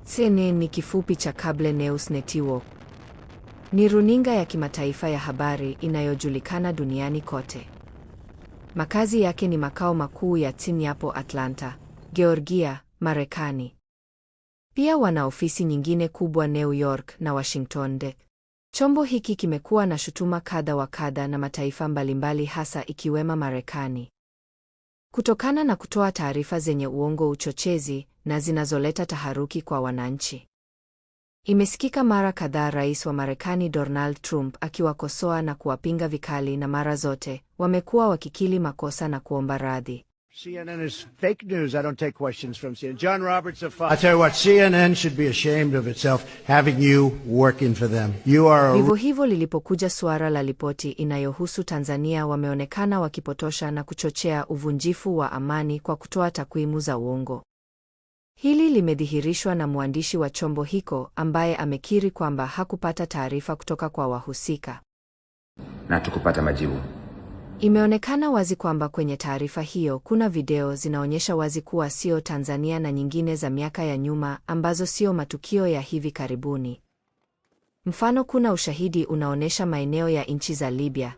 CNN ni kifupi cha Cable News Network. Ni runinga ya kimataifa ya habari inayojulikana duniani kote. Makazi yake ni makao makuu ya CNN yapo Atlanta, Georgia, Marekani. Pia wana ofisi nyingine kubwa New York na Washington DC. Chombo hiki kimekuwa na shutuma kadha wa kadha na mataifa mbalimbali hasa ikiwemo Marekani, kutokana na kutoa taarifa zenye uongo, uchochezi na zinazoleta taharuki kwa wananchi. Imesikika mara kadhaa Rais wa Marekani Donald Trump akiwakosoa na kuwapinga vikali, na mara zote wamekuwa wakikiri makosa na kuomba radhi. CNN is fake news. I don't take questions from CNN. John Roberts of Fox. I tell you what, CNN should be ashamed of itself having you working for them. You are Vivyo hivyo lilipokuja suala la ripoti inayohusu Tanzania, wameonekana wakipotosha na kuchochea uvunjifu wa amani kwa kutoa takwimu za uongo. Hili limedhihirishwa na mwandishi wa chombo hiko ambaye amekiri kwamba hakupata taarifa kutoka kwa wahusika na tukupata majibu. Imeonekana wazi kwamba kwenye taarifa hiyo kuna video zinaonyesha wazi kuwa sio Tanzania na nyingine za miaka ya nyuma ambazo sio matukio ya hivi karibuni. Mfano, kuna ushahidi unaonyesha maeneo ya nchi za Libya,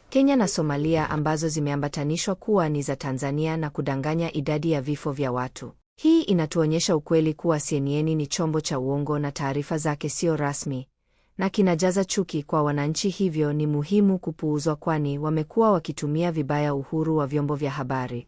Kenya na Somalia ambazo zimeambatanishwa kuwa ni za Tanzania na kudanganya idadi ya vifo vya watu. Hii inatuonyesha ukweli kuwa CNN ni chombo cha uongo na taarifa zake sio rasmi na kinajaza chuki kwa wananchi, hivyo ni muhimu kupuuzwa, kwani wamekuwa wakitumia vibaya uhuru wa vyombo vya habari.